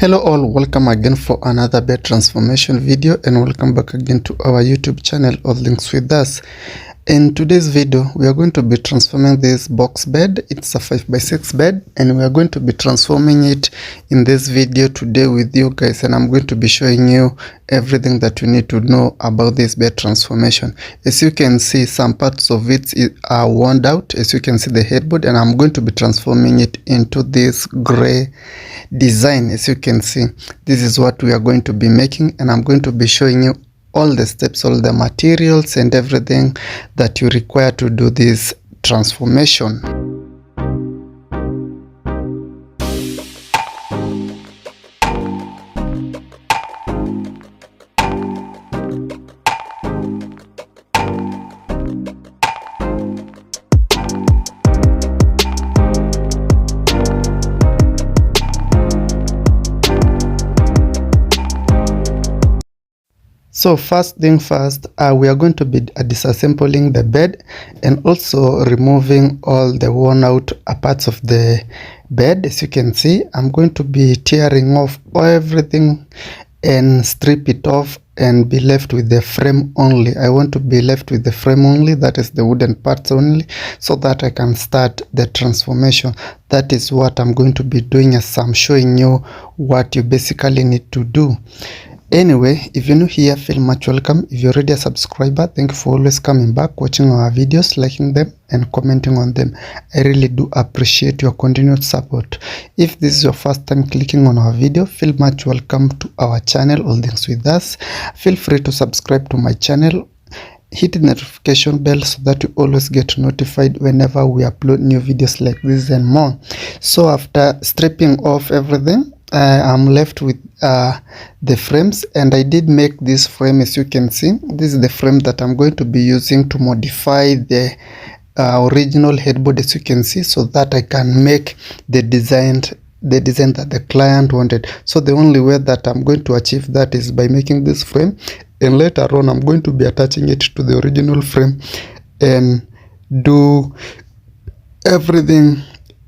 Hello all, welcome again for another bed transformation video, and welcome back again to our YouTube channel, All Links With Us. In today's video we are going to be transforming this box bed. It's a 5x6 bed and we are going to be transforming it in this video today with you guys, and I'm going to be showing you everything that you need to know about this bed transformation. As you can see, some parts of it are worn out. As you can see, the headboard, and I'm going to be transforming it into this gray design. As you can see, this is what we are going to be making, and I'm going to be showing you all the steps, all the materials and everything that you require to do this transformation. So first thing first, we are going to be disassembling the bed and also removing all the worn out parts of the bed. As you can see, I'm going to be tearing off everything and strip it off and be left with the frame only. I want to be left with the frame only, that is the wooden parts only, so that I can start the transformation. That is what I'm going to be doing, as I'm showing you what you basically need to do. Anyway, if you're new here, feel much welcome. If you're already a subscriber, thank you for always coming back, watching our videos, liking them and commenting on them. I really do appreciate your continued support. If this is your first time clicking on our video, feel much welcome to our channel, All Things With Us. Feel free to subscribe to my channel. Hit the notification bell so that you always get notified whenever we upload new videos like this and more. So after stripping off everything, I'm left with the frames, and I did make this frame. As you can see, this is the frame that I'm going to be using to modify the original headboard, as you can see, so that I can make the design that the client wanted. So the only way that I'm going to achieve that is by making this frame, and later on I'm going to be attaching it to the original frame and do everything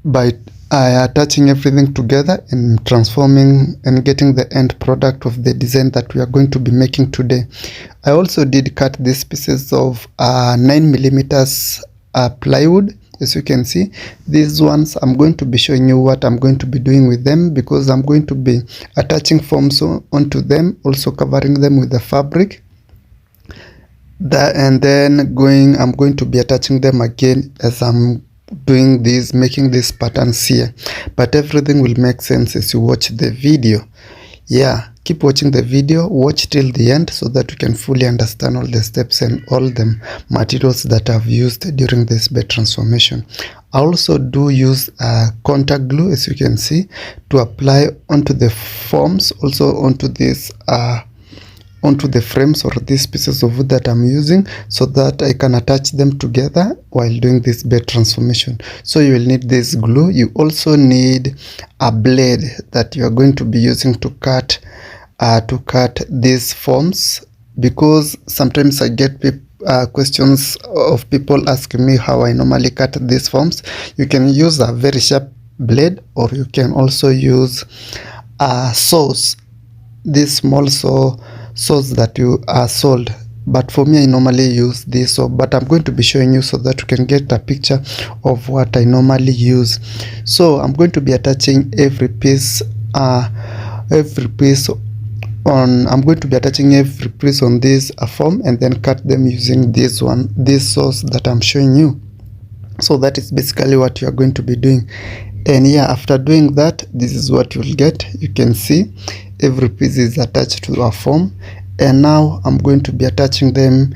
by attaching everything together and transforming and getting the end product of the design that we are going to be making today. I also did cut these pieces of 9mm plywood. As you can see, these ones I'm going to be showing you what I'm going to be doing with them, because I'm going to be attaching forms onto them, also covering them with the fabric. And then I'm going to be attaching them again as I'm doing this, making these patterns here. But everything will make sense as you watch the video. Yeah, keep watching the video, watch till the end so that you can fully understand all the steps and all the materials that I've used during this bed transformation. I also do use contact glue, as you can see, to apply onto the forms, also onto this onto the frames or these pieces of wood that I'm using, so that I can attach them together while doing this bed transformation. So you will need this glue. You also need a blade that you are going to be using to cut these forms, because sometimes I get questions of people asking me how I normally cut these forms. You can use a very sharp blade, or you can also use saws, these small saws that you are sold, but for me I normally use this. But I'm going to be showing you so that you can get a picture of what I normally use. So I'm going to be attaching every piece on this form, and then cut them using this saws that I'm showing you. So that is basically what you are going to be doing. And yeah, after doing that, this is what you'll get. You can see every piece is attached to a form, and now I'm going to be attaching them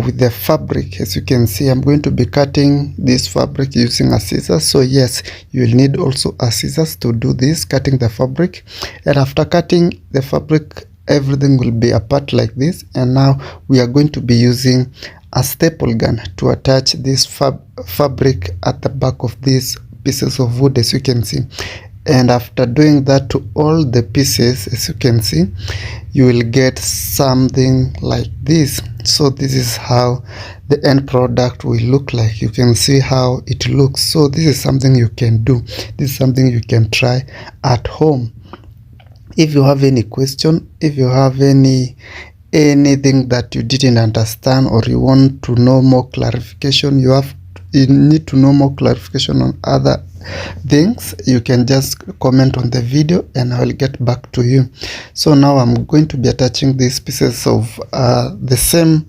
with the fabric. As you can see, I'm going to be cutting this fabric using a scissors. So yes, you will need also a scissors to do this, cutting the fabric. And after cutting the fabric, everything will be apart like this. And now we are going to be using a staple gun to attach this fabric at the back of these pieces of wood, as you can see. And after doing that to all the pieces, as you can see, you will get something like this. So this is how the end product will look like. You can see how it looks. So this is something you can do. This is something you can try at home. If you have any question, if you have anything that you didn't understand, or you want to know more clarification, you need to know more clarification on other things, you can just comment on the video and I will get back to you. So now I'm going to be attaching these pieces of the same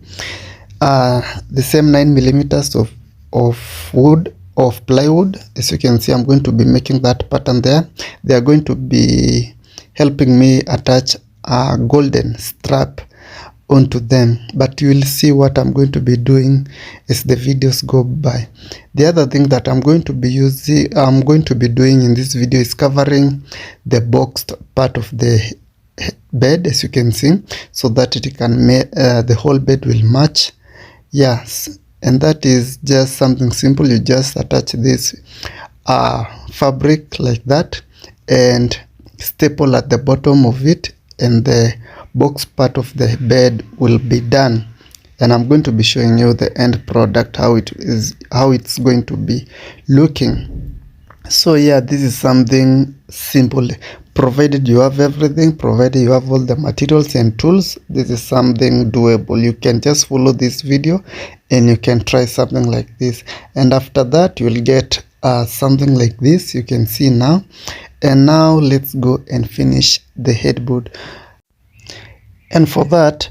9 millimeters of wood, of plywood. As you can see, I'm going to be making that pattern there. They are going to be helping me attach a golden strap onto them, but you will see what I'm going to be doing as the videos go by. The other thing that I'm going to be doing in this video is covering the boxed part of the bed, as you can see, so that it can the whole bed will match. Yes, and that is just something simple. You just attach this fabric like that and staple at the bottom of it, and the box part of the bed will be done. And I'm going to be showing you the end product, how it's going to be looking. So yeah, this is something simple, provided you have everything, provided you have all the materials and tools. This is something doable. You can just follow this video and you can try something like this, and after that you'll get something like this, you can see now. And now let's go and finish the headboard. And for that,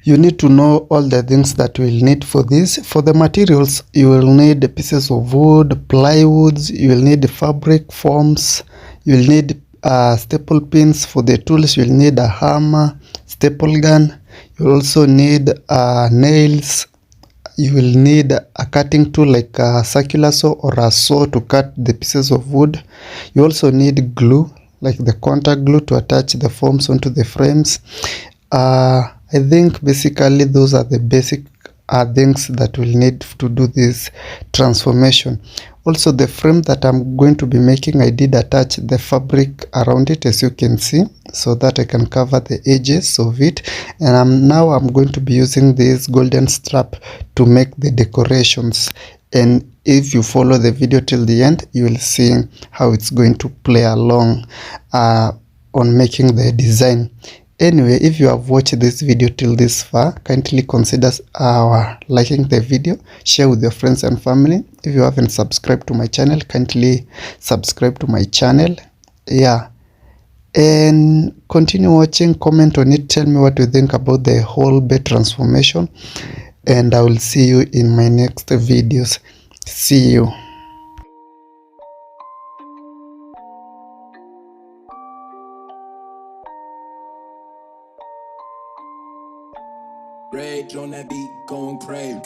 you need to know all the things that you will need for this. For the materials, you will need pieces of wood, plywoods, you will need fabric forms, you will need staple pins. For the tools, you will need a hammer, staple gun, you will also need nails, you will need a cutting tool like a circular saw or a saw to cut the pieces of wood. You also need glue, like the contact glue, to attach the forms onto the frames. I think basically those are the basic things that we'll need to do this transformation. Also, the frame that I'm going to be making, I did attach the fabric around it, as you can see, so that I can cover the edges of it. And now I'm going to be using this golden strap to make the decorations. And if you follow the video till the end, you will see how it's going to play along on making the design. Anyway, if you have watched this video till this far, kindly consider liking the video, share with your friends and family. If you haven't subscribed to my channel, kindly subscribe to my channel. Yeah, and continue watching, comment on it, tell me what you think about the whole bed transformation, and I will see you in my next videos. See you. Rage on that beat, going crazy.